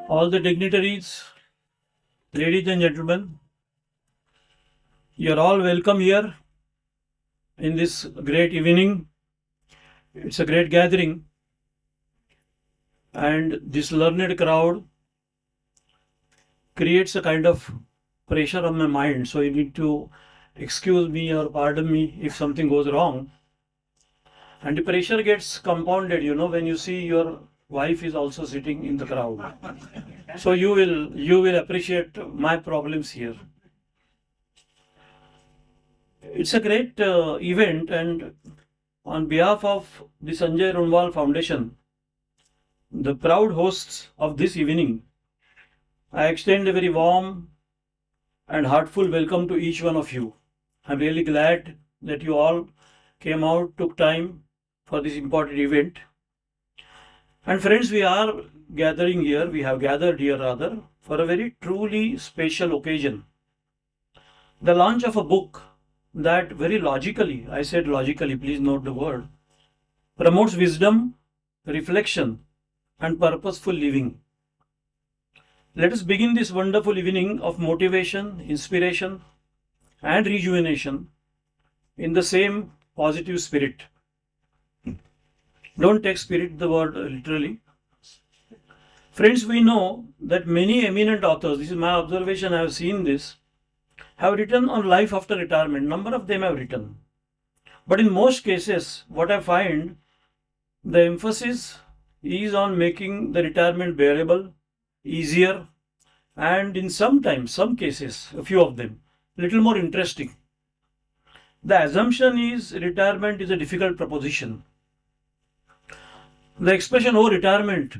All the dignitaries, ladies and gentlemen, you're all welcome here in this great evening. It's a great gathering, and this learned crowd creates a kind of pressure on my mind. So you need to excuse me or pardon me if something goes wrong. And the pressure gets compounded, when you see your wife is also sitting in the crowd. So you will appreciate my problems here. It's a great event, and on behalf of the Sanjay Runwal Foundation, the proud hosts of this evening, I extend a very warm and heartful welcome to each one of you. I'm really glad that you all came out, took time for this important event. And friends, we have gathered here rather, for a very truly special occasion. The launch of a book that very logically, I said logically, please note the word, promotes wisdom, reflection, and purposeful living. Let us begin this wonderful evening of motivation, inspiration, and rejuvenation in the same positive spirit. Don't take spirit the word literally. Friends, we know that many eminent authors, this is my observation, I have seen this, have written on life after retirement. Number of them have written. But in most cases, what I find, the emphasis is on making the retirement bearable, easier, and in some cases, a few of them, little more interesting. The assumption is retirement is a difficult proposition. The expression, oh, retirement,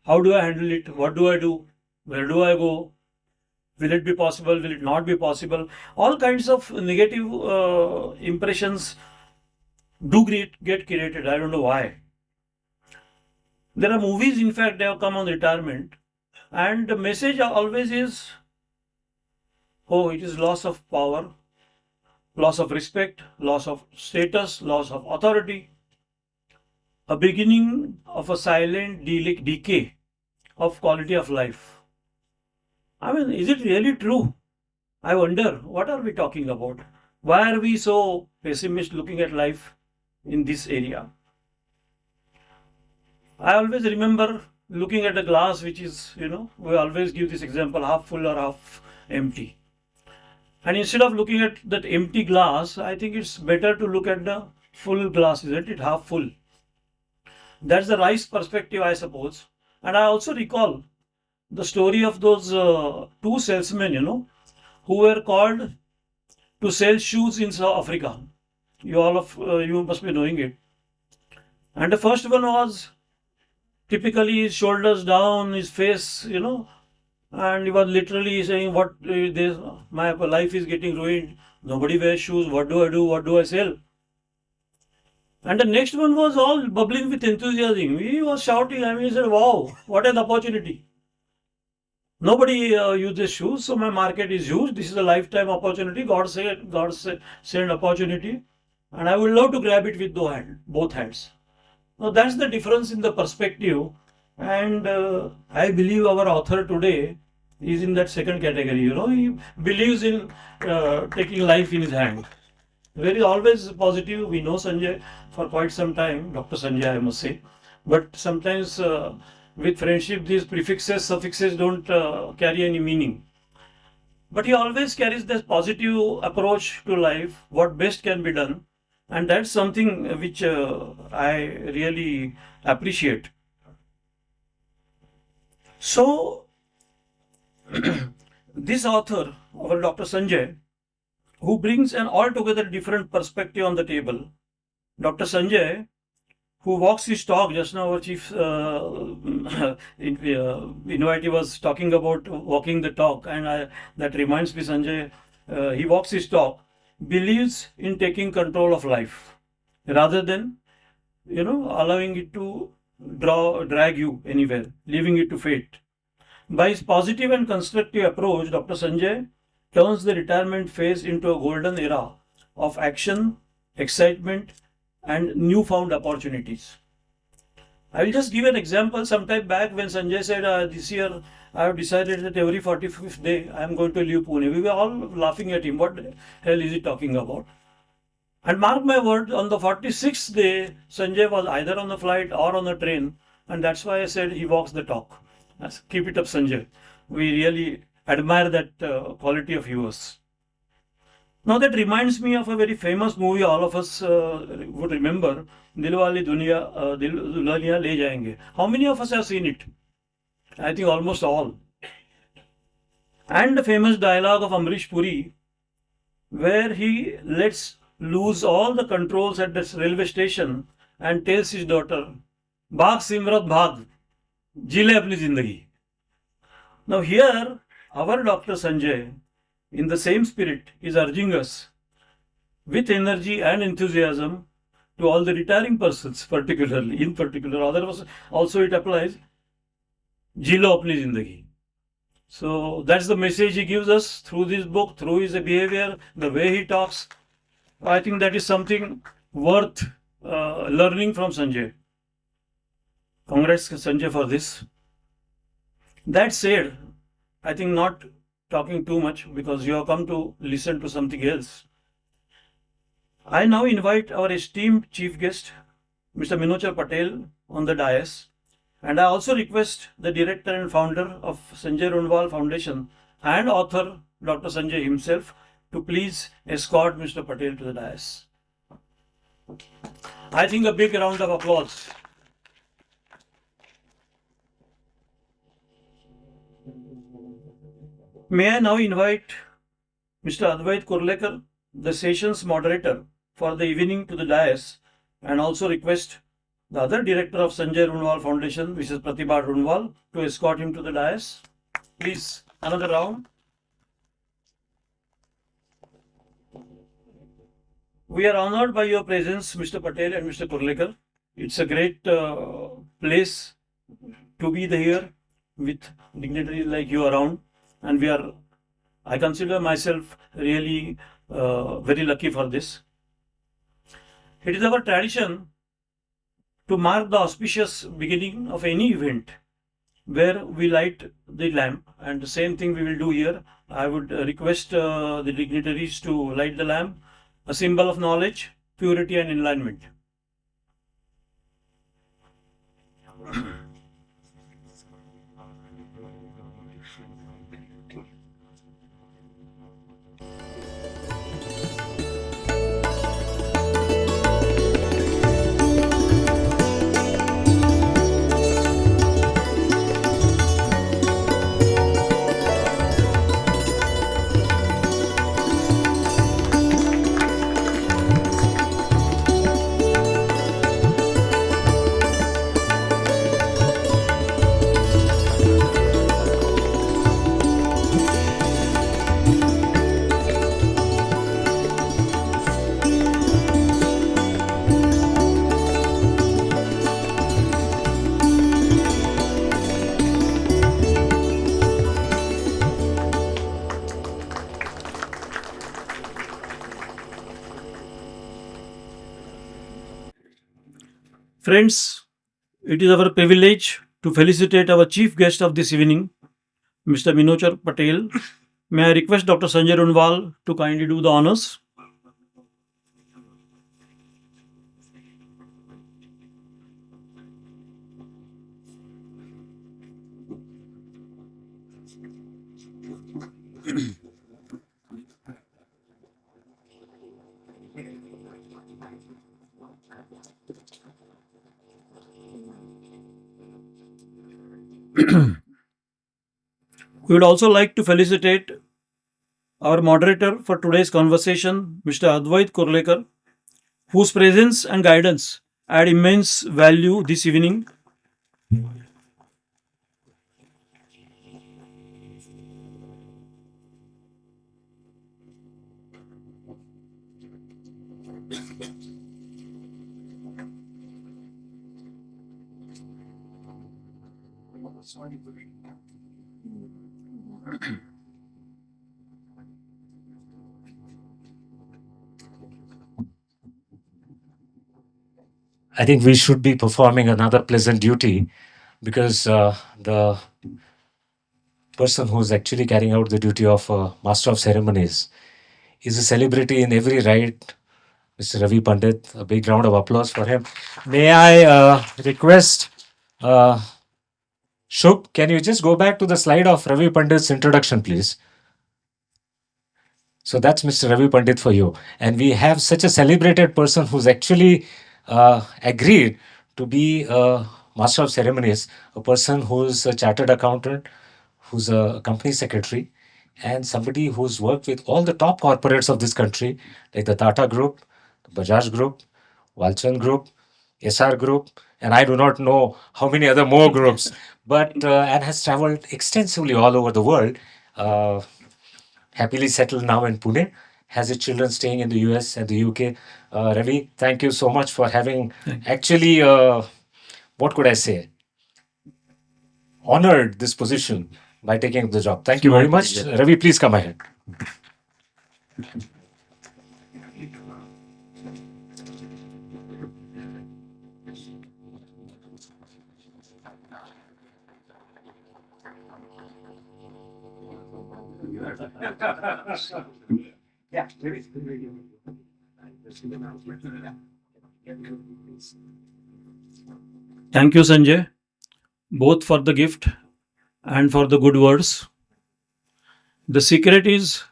how do I handle it? What do I do? Where do I go? Will it be possible? Will it not be possible? All kinds of negative impressions do get created. I don't know why. There are movies, in fact, they have come on retirement, and the message always is, oh, it is loss of power, loss of respect, loss of status, loss of authority, a beginning of a silent decay of quality of life. I mean, is it really true? I wonder, what are we talking about? Why are we so pessimist looking at life in this area? I always remember looking at a glass which is, we always give this example, half full or half empty. And instead of looking at that empty glass, I think it's better to look at the full glass, isn't it? Half full. That's the right perspective, I suppose. And I also recall the story of those two salesmen, who were called to sell shoes in South Africa. You must be knowing it. And the first one was typically his shoulders down, his face, and he was literally saying, my life is getting ruined. Nobody wears shoes. What do I do? What do I sell? And the next one was all bubbling with enthusiasm. He was shouting. He said, wow, what an opportunity. Nobody uses shoes, so my market is huge. This is a lifetime opportunity. God sent opportunity. And I would love to grab it with both hands. Now that's the difference in the perspective. And I believe our author today is in that second category. He believes in taking life in his hand. Very always positive. We know Sanjay for quite some time, Dr. Sanjay, I must say. But sometimes with friendship, these prefixes, suffixes don't carry any meaning. But he always carries this positive approach to life, what best can be done. And that's something which I really appreciate. So, this author, our Dr. Sanjay, who brings an altogether different perspective on the table. Dr. Sanjay, who walks his talk, just now our chief invitee was talking about walking the talk, and that reminds me, Sanjay, he walks his talk, believes in taking control of life rather than, allowing it to drag you anywhere, leaving it to fate. By his positive and constructive approach, Dr. Sanjay turns the retirement phase into a golden era of action, excitement, and newfound opportunities. I will just give an example. Some time back, when Sanjay said, this year I have decided that every 45th day I am going to leave Pune, we were all laughing at him. What the hell is he talking about? And mark my word, on the 46th day, Sanjay was either on the flight or on the train. And that's why I said he walks the talk. Keep it up, Sanjay. We really admire that quality of yours. Now that reminds me of a very famous movie all of us would remember, Dilwale Dulhaniya Le Jayenge. How many of us have seen it? I think almost all. And the famous dialogue of Amrish Puri, where he lets loose all the controls at this railway station and tells his daughter, Bhag Simrat Bhag, jile apni zindagi. Now here, our Dr. Sanjay, in the same spirit, is urging us with energy and enthusiasm to all the retiring persons, particularly, in particular, others also it applies, jilo apni zindagi. So that's the message he gives us through this book, through his behavior, the way he talks. I think that is something worth learning from Sanjay. Congrats, Sanjay, for this. That said, I think not talking too much because you have come to listen to something else. I now invite our esteemed chief guest, Mr. Minochar Patel, on the dais. And I also request the director and founder of Sanjay Runwal Foundation and author Dr. Sanjay himself to please escort Mr. Patel to the dais. I think a big round of applause. May I now invite Mr. Advait Kurlekar, the session's moderator for the evening, to the dais, and also request the other director of Sanjay Runwal Foundation, Mrs. Pratibha Runwal, to escort him to the dais. Please, another round. We are honored by your presence, Mr. Patel and Mr. Kurlekar. It's a great place to be here with dignitaries like you around, and I consider myself really very lucky for this. It is our tradition to mark the auspicious beginning of any event where we light the lamp, and the same thing we will do here. I would request the dignitaries to light the lamp, a symbol of knowledge, purity and enlightenment. Friends, it is our privilege to felicitate our chief guest of this evening, Mr. Minochar Patel. May I request Dr. Sanjay Runwal to kindly do the honors? We would also like to felicitate our moderator for today's conversation, Mr. Advait Kurlekar, whose presence and guidance add immense value this evening. I think we should be performing another pleasant duty because the person who's actually carrying out the duty of Master of Ceremonies is a celebrity in every right, Mr. Ravi Pandit. A big round of applause for him. May I request uh, Shubh, can you just go back to the slide of Ravi Pandit's introduction, please? So that's Mr. Ravi Pandit for you. And we have such a celebrated person who's actually agreed to be a master of ceremonies, a person who's a chartered accountant, who's a company secretary, and somebody who's worked with all the top corporates of this country, like the Tata Group, the Bajaj Group, Walchand Group, SR Group, and I do not know how many other more groups, but and has traveled extensively all over the world. Uh, Happily settled now in Pune, has his children staying in the US and the UK. Ravi, thank you so much for having actually, what could I say, honored this position by taking up the job. Thank It's you my very much. pleasure. Ravi, please come ahead. Thank you, Sanjay, both for the gift and for the good words. The secret is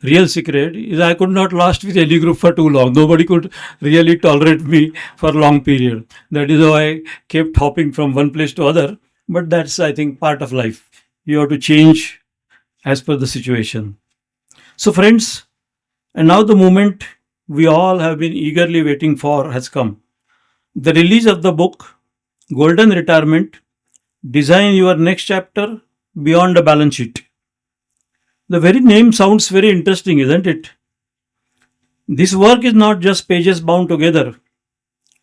real secret is I could not last with any group for too long. Nobody could really tolerate me for a long period. That is why I kept hopping from one place to other. But that's I think part of life. You have to change as per the situation. So friends, and now the moment we all have been eagerly waiting for has come. The release of the book Golden Retirement, Design Your Next Chapter Beyond a Balance Sheet. The very name sounds very interesting, isn't it? This work is not just pages bound together,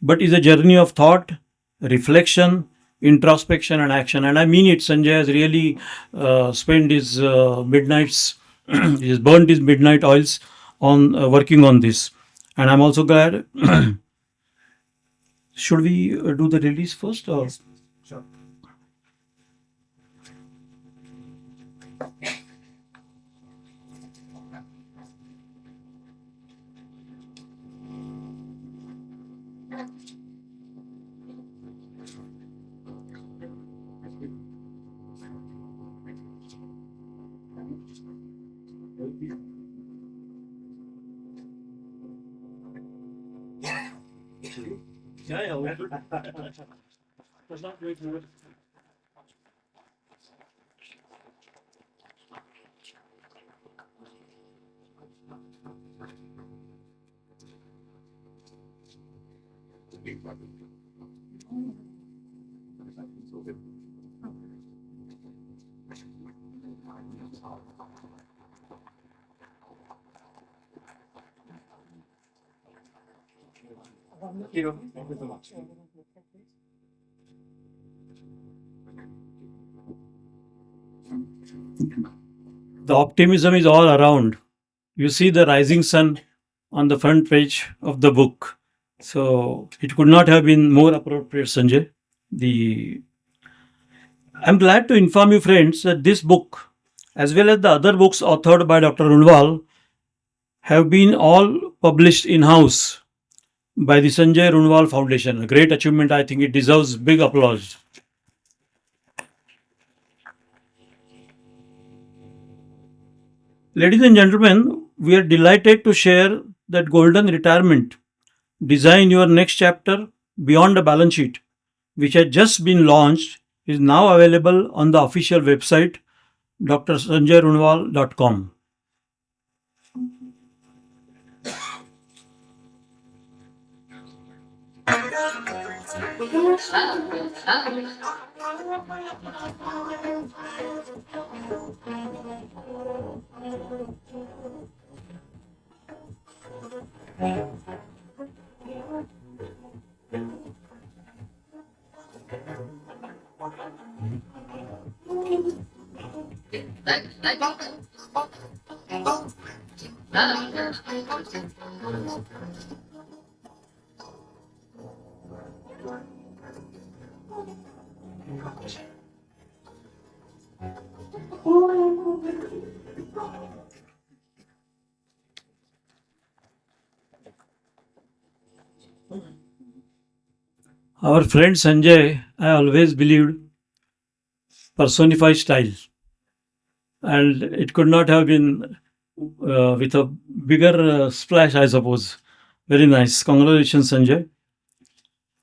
but is a journey of thought, reflection, introspection, and action. And I mean it. Sanjay has really spent his midnights, he's burned his midnight oils on working on this. And I'm also glad. Should we do the release first, or? Yeah, yeah. The optimism is all around. You see the rising sun on the front page of the book. So it could not have been more appropriate, Sanjay. The I'm glad to inform you, friends, that this book, as well as the other books authored by Dr. Runwal, have been all published in house by the Sanjay Runwal Foundation. A great achievement. I think it deserves big applause. Ladies and gentlemen, we are delighted to share that Golden Retirement, Design Your Next Chapter Beyond a Balance Sheet, which has just been launched, is now available on the official website drsanjayrunwal.com. Our friend Sanjay, I always believed, personified style, and it could not have been with a bigger splash, I suppose. Very nice. Congratulations, Sanjay.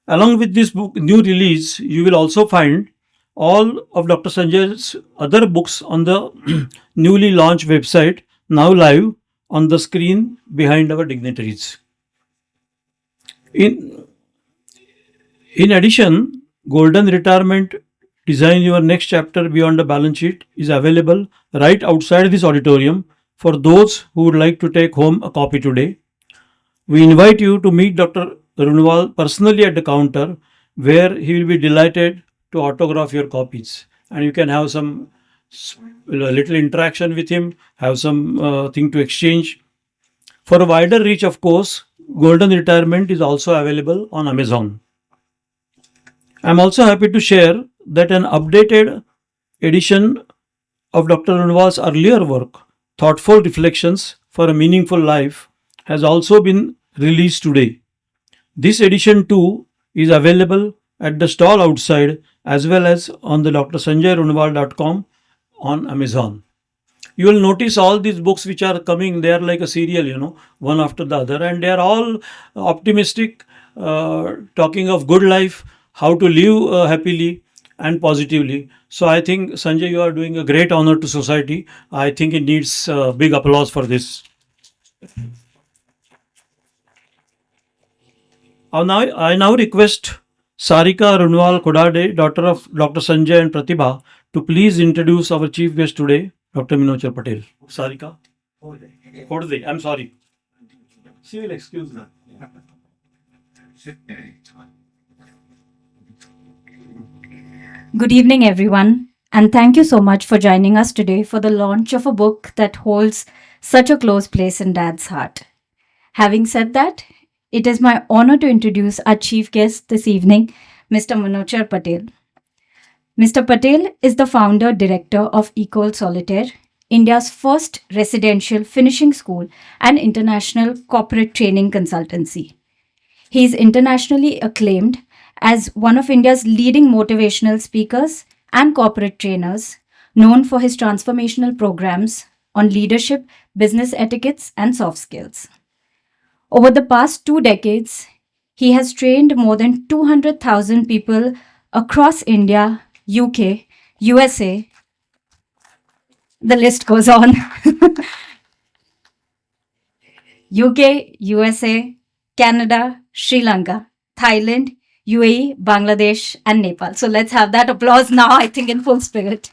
Along with this book, new release, you will also find all of Dr. Sanjay's other books on the newly launched website, now live on the screen behind our dignitaries. In, in addition, Golden Retirement Design Your Next Chapter Beyond the Balance Sheet is available right outside this auditorium for those who would like to take home a copy today. We invite you to meet Dr. Runwal personally at the counter, where he will be delighted to autograph your copies, and you can have some little interaction with him, have some thing to exchange. For a wider reach, of course, Golden Retirement is also available on Amazon. I'm also happy to share that an updated edition of Dr. Runwal's earlier work, Thoughtful Reflections for a Meaningful Life, has also been released today. This edition too is available at the stall outside as well as on the drsanjayrunwal.com on Amazon. You will notice all these books which are coming, they are like a serial, one after the other, and they are all optimistic, talking of good life, how to live happily and positively. So I think, Sanjay, you are doing a great honor to society. I think it needs big applause for this. I now request Sarika Runwal Kodade, daughter of Dr. Sanjay and Pratibha, to please introduce our chief guest today, Dr. Minochar Patel. Sarika? Kodade, I'm sorry. She will excuse me. Good evening, everyone, and thank you so much for joining us today for the launch of a book that holds such a close place in Dad's heart. Having said that, it is my honor to introduce our chief guest this evening, Mr. Minochar Patel. Mr. Patel is the founder director of Ecole Solitaire, India's first residential finishing school and international corporate training consultancy. He is internationally acclaimed as one of India's leading motivational speakers and corporate trainers, known for his transformational programs on leadership, business etiquettes, and soft skills. Over the past 2 decades, he has trained more than 200,000 people across India, UK, USA. The list goes on. UK, USA, Canada, Sri Lanka, Thailand, UAE, Bangladesh, and Nepal. So let's have that applause now, I think, in full spirit.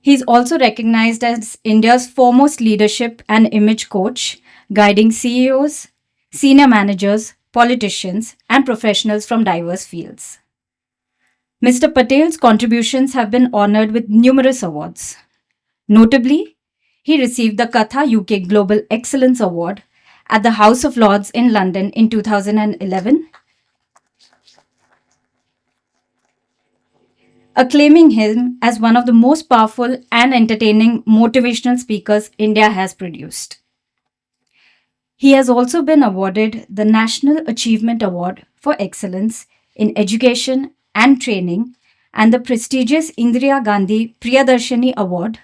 He's also recognized as India's foremost leadership and image coach, guiding CEOs, senior managers, politicians, and professionals from diverse fields. Mr. Patel's contributions have been honored with numerous awards. Notably, he received the Katha UK Global Excellence Award at the House of Lords in London in 2011, acclaiming him as one of the most powerful and entertaining motivational speakers India has produced. He has also been awarded the National Achievement Award for Excellence in Education and Training and the prestigious Indira Gandhi Priyadarshini Award,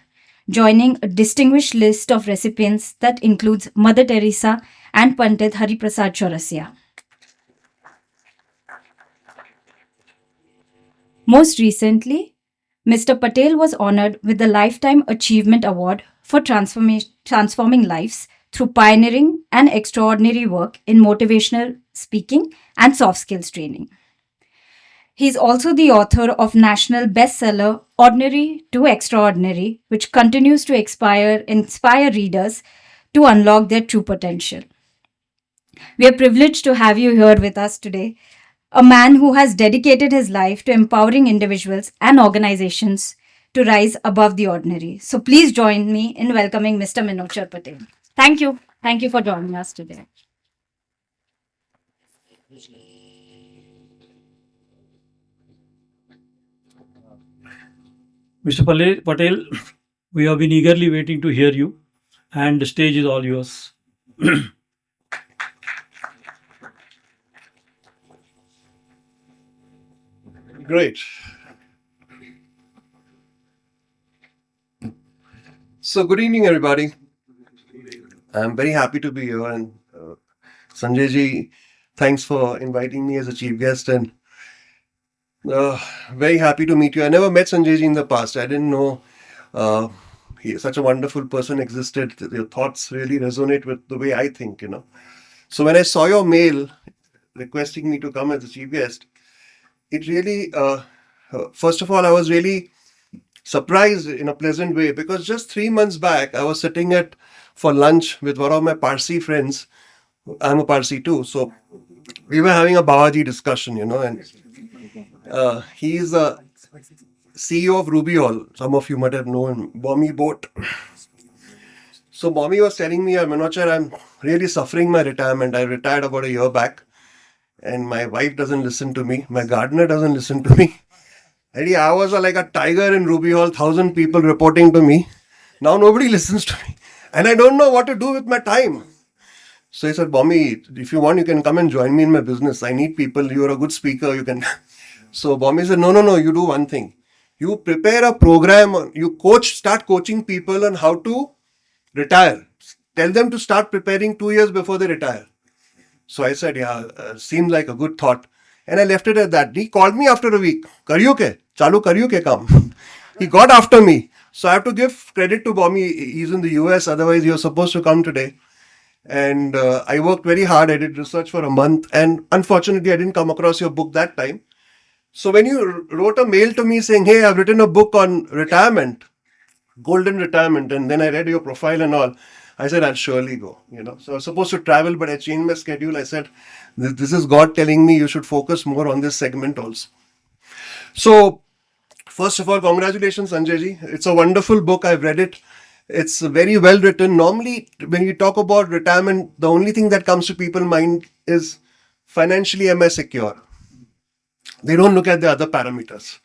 joining a distinguished list of recipients that includes Mother Teresa and Pandit Hariprasad Chaurasia. Most recently, Mr. Patel was honored with the Lifetime Achievement Award for transforming lives through pioneering and extraordinary work in motivational speaking and soft skills training. He is also the author of national bestseller Ordinary to Extraordinary, which continues to inspire readers to unlock their true potential. We are privileged to have you here with us today, a man who has dedicated his life to empowering individuals and organizations to rise above the ordinary. So please join me in welcoming Mr. Minochar Patel. Thank you. Thank you for joining us today. Mr. Patel, we have been eagerly waiting to hear you, and the stage is all yours. Great. So, good evening, everybody. I'm very happy to be here, and Sanjay ji, thanks for inviting me as a chief guest, and very happy to meet you. I never met Sanjay ji in the past. I didn't know such a wonderful person existed. Your thoughts really resonate with the way I think. So when I saw your mail requesting me to come as a chief guest, it really, first of all, I was really surprised in a pleasant way, because just 3 months back I was sitting for lunch with one of my Parsi friends. I'm a Parsi too, so we were having a Babaji discussion, and he is the CEO of Ruby Hall. Some of you might have known Bommy Boat. So Bommy was telling me, Manochar, I'm really suffering my retirement. I retired about a year back, and my wife doesn't listen to me. My gardener doesn't listen to me. And I was like a tiger in Ruby Hall, 1,000 people reporting to me. Now nobody listens to me. And I don't know what to do with my time. So he said, Bommy, if you want, you can come and join me in my business. I need people. You're a good speaker. You can. So Bommy said, no, you do one thing. You prepare a program, start coaching people on how to retire. Tell them to start preparing 2 years before they retire. So I said, yeah, seemed like a good thought. And I left it at that. He called me after a week. Karyu ke? Chalu karyu ke kam? He got after me. So I have to give credit to Bommy. He's in the US. Otherwise, he was supposed to come today. And I worked very hard. I did research for a month. And unfortunately, I didn't come across your book that time. So when you wrote a mail to me saying, hey, I've written a book on retirement, golden retirement, and then I read your profile and all, I said, I'll surely go. So I was supposed to travel, but I changed my schedule. I said, this is God telling me you should focus more on this segment also. So first of all, congratulations, Sanjay ji. It's a wonderful book. I've read it. It's very well written. Normally, when you talk about retirement, the only thing that comes to people's mind is financially am I secure? They don't look at the other parameters.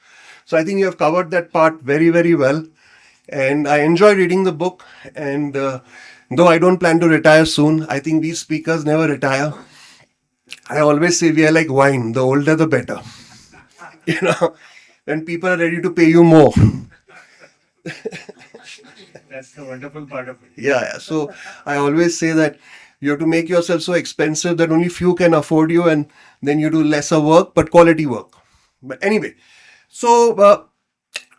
So I think you have covered that part very, very well. And I enjoy reading the book. And though I don't plan to retire soon, I think these speakers never retire. I always say we are like wine. The older, the better. When people are ready to pay you more. That's the wonderful part of it. Yeah. So I always say that you have to make yourself so expensive that only few can afford you, and then you do lesser work, but quality work. But anyway, so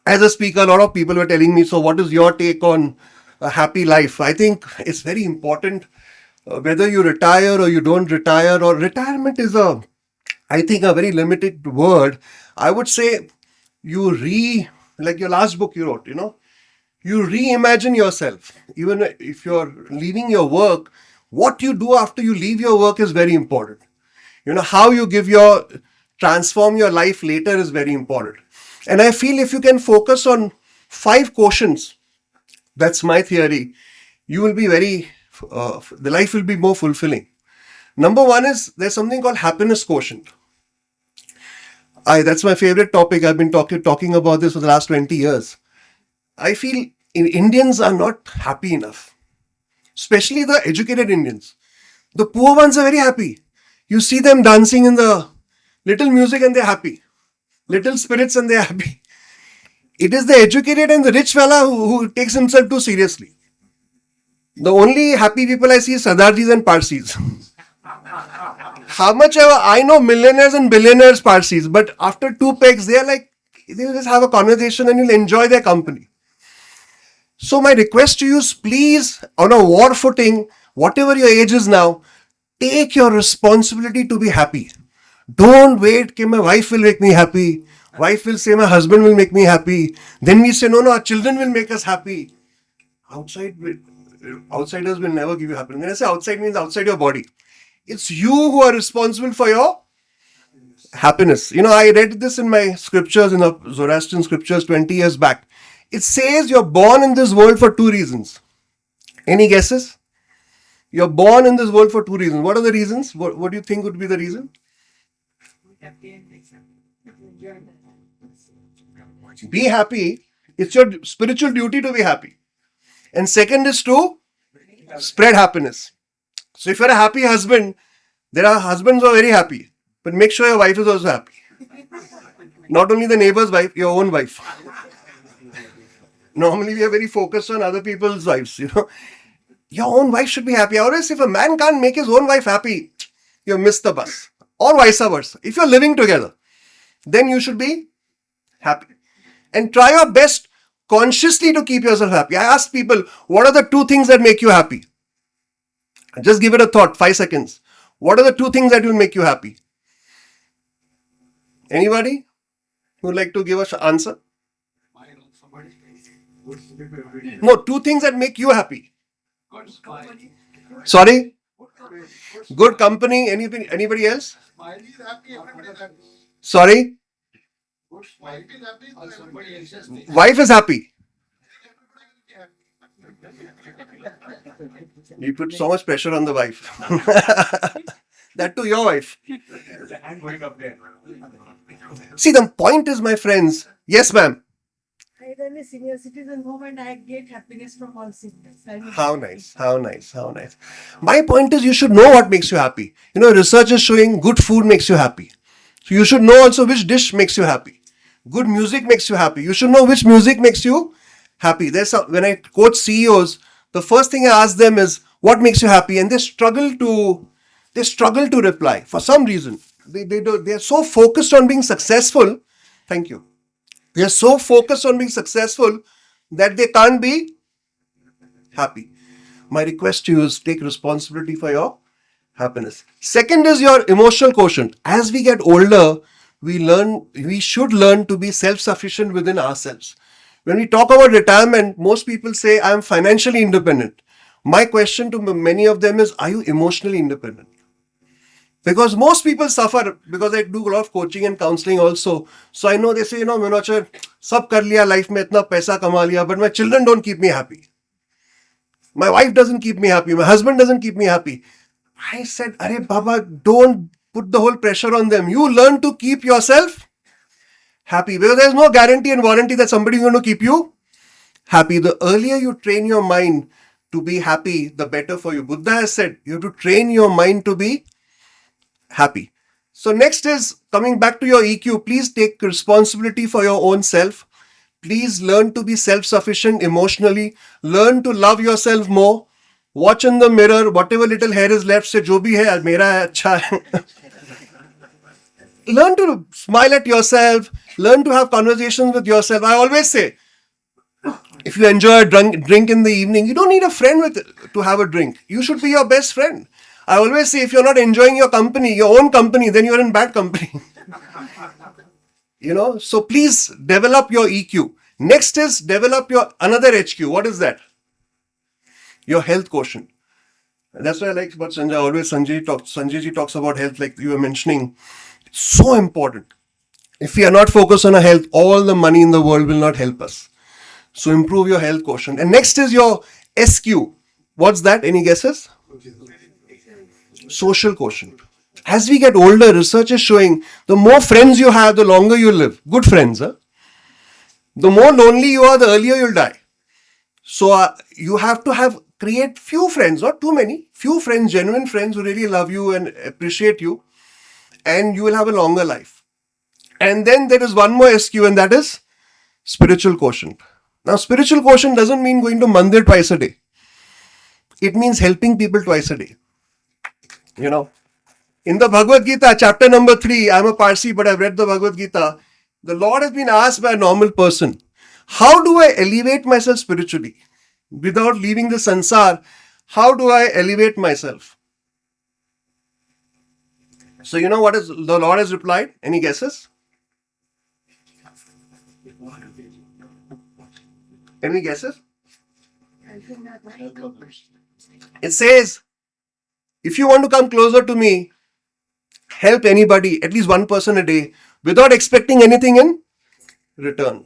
as a speaker, a lot of people were telling me, so what is your take on a happy life? I think it's very important whether you retire or you don't retire, or retirement is I think a very limited word. I would say like your last book you wrote, you reimagine yourself. Even if you're leaving your work, what you do after you leave your work is very important. How you transform your life later is very important. And I feel if you can focus on 5 quotients, that's my theory, you will be the life will be more fulfilling. Number 1 is there's something called happiness quotient. That's my favorite topic. I've been talking about this for the last 20 years. I feel Indians are not happy enough, especially the educated Indians. The poor ones are very happy. You see them dancing in the little music and they're happy. Little spirits and they're happy. It is the educated and the rich fella who takes himself too seriously. The only happy people I see is Sardarjis and Parsis. How much ever I know millionaires and billionaires Parsis, but after 2 pegs, they'll just have a conversation and you'll enjoy their company. So my request to you is, please, on a war footing, whatever your age is now, take your responsibility to be happy. Don't wait that my wife will make me happy. Wife will say my husband will make me happy. Then we say, no, our children will make us happy. Outsiders will never give you happiness. When I say outside, means outside your body. It's you who are responsible for your happiness. I read this in my scriptures, in the Zoroastrian scriptures 20 years back. It says you're born in this world for 2 reasons. Any guesses? You're born in this world for 2 reasons. What are the reasons? What do you think would be the reason? Be happy It's your spiritual duty to be happy. And second is to spread happiness. So if you're a happy husband, there are husbands who are very happy, but make sure your wife is also happy. Not only the neighbor's wife, your own wife. Normally we are very focused on other people's wives, Your own wife should be happy. I always say if a man can't make his own wife happy, you missed the bus. Or vice versa. If you're living together, then you should be happy. And try your best consciously to keep yourself happy. I ask people, what are the 2 things that make you happy? Just give it a thought, 5 seconds. What are the 2 things that will make you happy? Anybody who would like to give us an answer? No, 2 things that make you happy. Sorry? Good company. Anybody else? Sorry? Wife is happy. You put so much pressure on the wife. That too, your wife. See, the point is, my friends. Yes, ma'am. I run a senior citizen home and I get happiness from all seniors. How nice, how nice, how nice. My point is, you should know what makes you happy. Research is showing good food makes you happy. So you should know also which dish makes you happy. Good music makes you happy. You should know which music makes you happy. When I coach CEOs, the first thing I ask them is, what makes you happy? And they struggle to reply for some reason. They are so focused on being successful. Thank you. They are so focused on being successful that they can't be happy. My request to you is take responsibility for your happiness. Second is your emotional quotient. As we get older, we should learn to be self-sufficient within ourselves. When we talk about retirement, most people say, I am financially independent. My question to many of them is, are you emotionally independent? Because most people suffer, because I do a lot of coaching and counseling also. So I know they say, Minochar, sab kar liya life mein itna paisa kama liya, but my children don't keep me happy. My wife doesn't keep me happy. My husband doesn't keep me happy. I said, Arey Baba, don't put the whole pressure on them. You learn to keep yourself happy. Because there's no guarantee and warranty that somebody is going to keep you happy. The earlier you train your mind to be happy, the better for you. Buddha has said, you have to train your mind to be happy. So next is coming back to your EQ. Please take responsibility for your own self. Please learn to be self-sufficient emotionally. Learn to love yourself more. Watch in the mirror. Whatever little hair is left, say, jo bhi hai, mera hai, acha hai. Learn to smile at yourself. Learn to have conversations with yourself. I always say, if you enjoy a drink in the evening, you don't need a friend to have a drink. You should be your best friend. I always say, if you're not enjoying your company, your own company, then you're in bad company. So please develop your EQ. Next is develop your another HQ. What is that? Your health quotient. And that's why I like what Sanjay always, Sanjay talks about health, like you were mentioning. It's so important. If we are not focused on our health, all the money in the world will not help us. So improve your health quotient. And next is your SQ. What's that? Any guesses? Social quotient. As we get older, research is showing the more friends you have, the longer you live. Good friends. Huh? The more lonely you are, the earlier you'll die. So you have to create few friends, not too many, few friends, genuine friends who really love you and appreciate you, and you will have a longer life. And then there is one more SQ, and that is spiritual quotient. Now, spiritual quotient doesn't mean going to mandir twice a day. It means helping people twice a day. In the Bhagavad Gita, chapter number 3, I'm a Parsi, but I've read the Bhagavad Gita. The Lord has been asked by a normal person, how do I elevate myself spiritually? Without leaving the sansar, how do I elevate myself? So you know what the Lord has replied? Any guesses? Any guesses? It says, if you want to come closer to me, help anybody, at least one person a day, without expecting anything in return.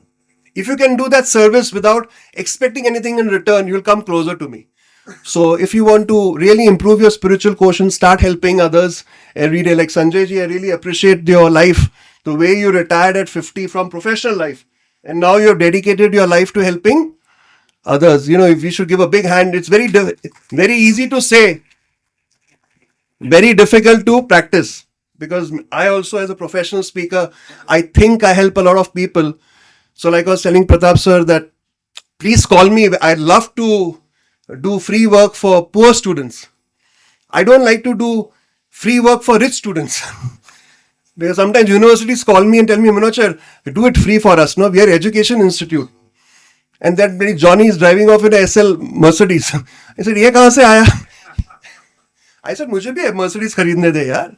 If you can do that service without expecting anything in return, you'll come closer to me. So if you want to really improve your spiritual quotient, start helping others every day. Like Sanjay ji, I really appreciate your life, the way you retired at 50 from professional life. and now you've dedicated your life to helping others. You know, if we should give a big hand, it's very easy to say, very difficult to practice. Because I also, as a professional speaker, I think I help a lot of people. So like I was telling Pratap sir that please call me. I'd love to do free work for poor students. I don't like to do free work for rich students. Because sometimes universities call me and tell me, Manoj sir, do it free for us. No, we are education institute. And that very Johnny is driving off in a SL Mercedes. I said, ये कहाँ से आया? I said, मुझे भी Mercedes खरीदने दे यार.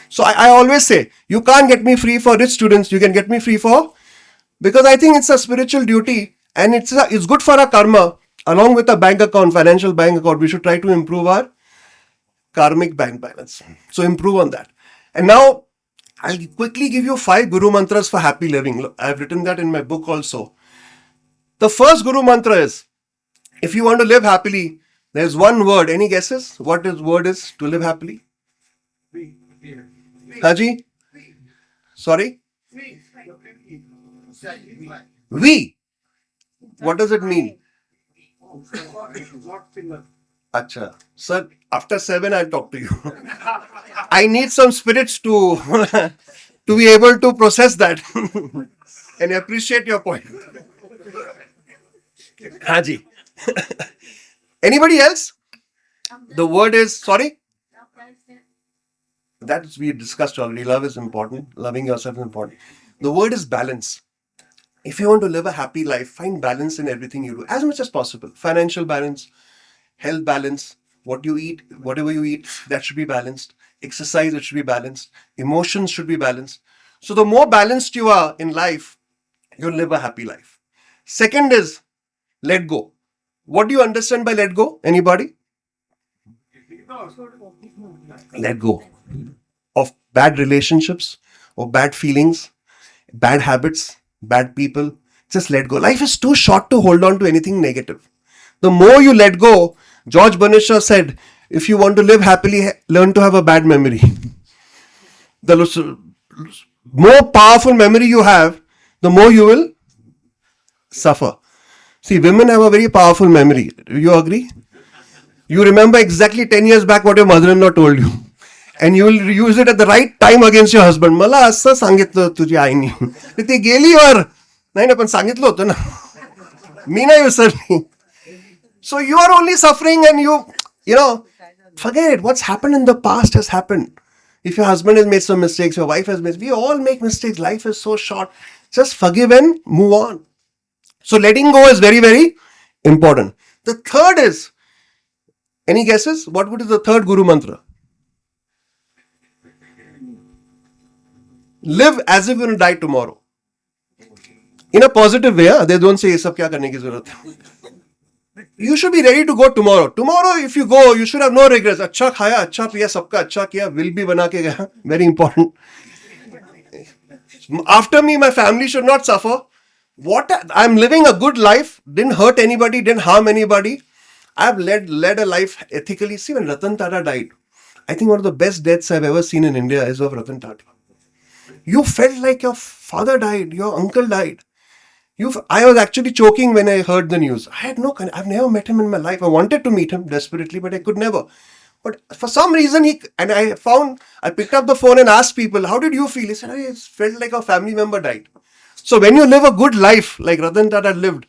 So I always say, you can't get me free for rich students. You can get me free for, because I think it's a spiritual duty and it's good for our karma. Along with a bank account, financial bank account, we should try to improve our karmic bank balance. So improve on that. And now I'll quickly give you 5 Guru Mantras for happy living. Look, I've written that in my book also. The first Guru Mantra is, if you want to live happily, there's one word. Any guesses? What is word is to live happily? Haji? Sorry? We. What does it mean? Acha. Sir, after 7 I'll talk to you. I need some spirits to to be able to process that and appreciate your point. Haji. Anybody else? The word is, sorry? That we discussed already. Love is important. Loving yourself is important. The word is balance. If you want to live a happy life, find balance in everything you do as much as possible. Financial balance, health balance, what you eat, whatever you eat, that should be balanced. Exercise, it should be balanced. Emotions should be balanced. So the more balanced you are in life, you'll live a happy life. Second is let go. What do you understand by let go? Anybody? Let go of bad relationships, of bad feelings, bad habits, bad people. Just let go. Life is too short to hold on to anything negative. The more you let go, George Bernard Shaw said, if you want to live happily, learn to have a bad memory. The more powerful memory you have, the more you will suffer. See, women have a very powerful memory. Do you agree? You remember exactly 10 years back what your mother-in-law told you. And you will use it at the right time against your husband. मला असं सांगितलं तुझी आईनी. ती गेली और नाही ना पण सांगितलं होतं ना. मी नाही विसरली. So you are only suffering and you know, forget it. What's happened in the past has happened. If your husband has made some mistakes, your wife has made, we all make mistakes. Life is so short. Just forgive and move on. So letting go is very, very important. The third is, any guesses? What would be the third Guru Mantra? Live as if you're going to die tomorrow. In a positive way, they don't say, ये सब क्या करने की ज़रूरत है. You should be ready to go tomorrow. Tomorrow, if you go, you should have no regrets. अच्छा खाया, अच्छा पिया, सबका अच्छा किया, will be बना के गया. Very important. After me, my family should not suffer. I'm living a good life, didn't hurt anybody, didn't harm anybody. I've led a life ethically. See, when Ratan Tata died, I think one of the best deaths I've ever seen in India is of Ratan Tata. You felt like your father died, your uncle died. I was actually choking when I heard the news. I've never met him in my life. I wanted to meet him desperately, but I could never. But for some reason, I picked up the phone and asked people, how did you feel? He said, I felt like a family member died. So when you live a good life, like Ratan Tata lived,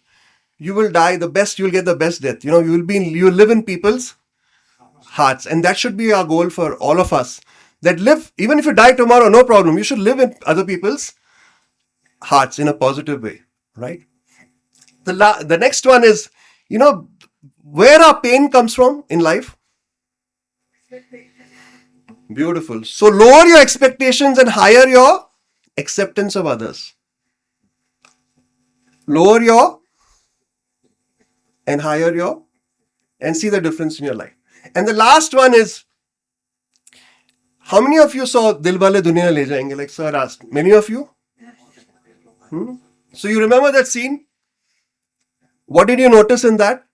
you will die the best, you will get the best death. You know, you will live in people's hearts. And that should be our goal for all of us. That live, even if you die tomorrow, no problem. You should live in other people's hearts in a positive way, right? The next one is, you know, where our pain comes from in life. Beautiful. So lower your expectations and higher your acceptance of others. Lower your and higher your and see the difference in your life. And the last one is, how many of you saw Dilwale Duniya Le Jayenge? Like sir asked. Many of you? So you remember that scene? What did you notice in that?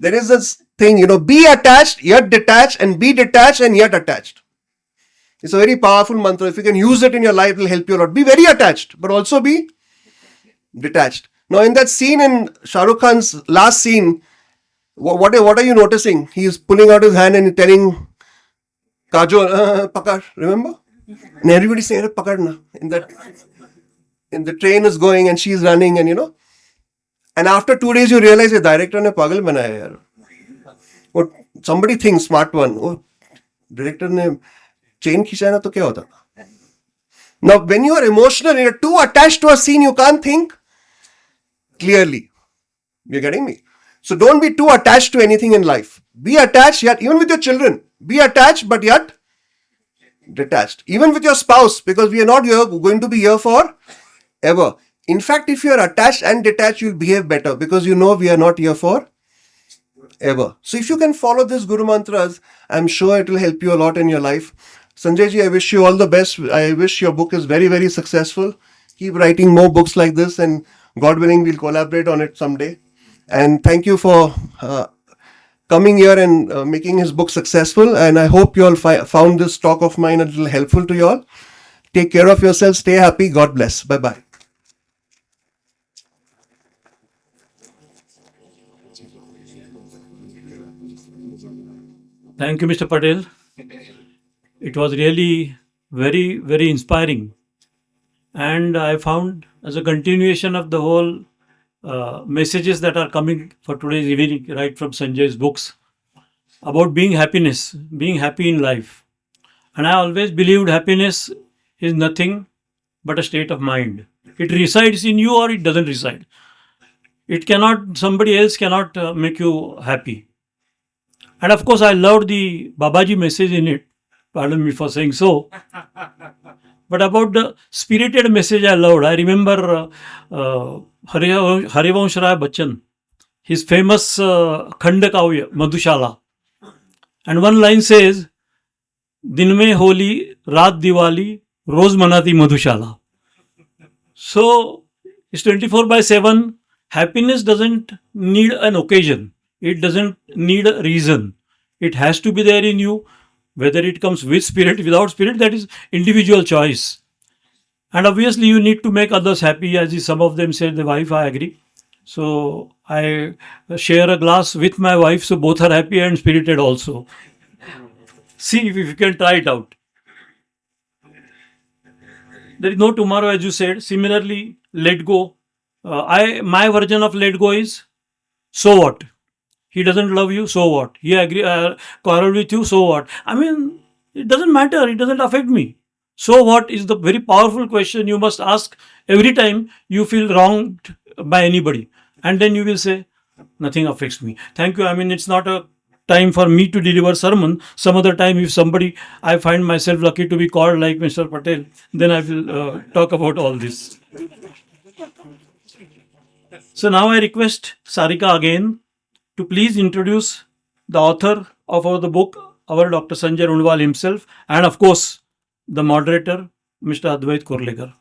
There is this thing, you know, be attached yet detached and be detached and yet attached. It's a very powerful mantra. If you can use it in your life, it will help you a lot. Be very attached, but also be detached. Now, in that scene in Shah Rukh Khan's last scene, what are you noticing? He is pulling out his hand and telling Kajol, pakad, remember? And everybody's saying, pakad na. In the train is going and she's running and And after 2 days, you realize the director ne pagal banaya yaar. What somebody thinks, smart one, oh, director ne chain khicha na to kya hota? Now, when you are emotional, you're too attached to a scene, you can't think clearly. You're getting me? So don't be too attached to anything in life. Be attached, yet even with your children. Be attached, but yet detached. Even with your spouse, because we are not going to be here for ever. In fact, if you are attached and detached, you'll behave better because you know we are not here for ever. So if you can follow this Guru Mantras, I'm sure it will help you a lot in your life. Sanjay ji, I wish you all the best. I wish your book is very, very successful. Keep writing more books like this, and God willing, we'll collaborate on it someday. And thank you for coming here and making his book successful. And I hope you all found this talk of mine a little helpful to you all. Take care of yourselves. Stay happy. God bless. Bye-bye. Thank you, Mr. Patel. It was really very, very inspiring. And I found, as a continuation of the whole messages that are coming for today's evening, right from Sanjay's books, about being happy in life. And I always believed happiness is nothing but a state of mind. It resides in you or it doesn't reside. Somebody else cannot make you happy. And of course, I loved the Babaji message in it. Pardon me for saying so. But about the spirited message I loved. I remember Harivansh Rai Bachchan, his famous Khand Kavya, Madhushala. And one line says, Din mein Holi, Raat Diwali, Roz Manati Madhushala. So, it's 24/7. Happiness doesn't need an occasion. It doesn't need a reason. It has to be there in you. Whether it comes with spirit, without spirit, that is individual choice. And obviously, you need to make others happy. As some of them said, the wife, I agree. So, I share a glass with my wife, so both are happy and spirited also. See if you can try it out. There is no tomorrow, as you said. Similarly, let go. My version of let go is, so what? He doesn't love you, so what? He quarrel with you, so what? I mean, it doesn't matter. It doesn't affect me. So what is the very powerful question you must ask every time you feel wronged by anybody. And then you will say, nothing affects me. Thank you. I mean, it's not a time for me to deliver sermon. Some other time, if I find myself lucky to be called like Mr. Patel, then I will talk about all this. So now I request Sarika again to please introduce the author of the book, our Dr. Sanjay Rundwal himself, and of course, the moderator, Mr. Advait Korlekar.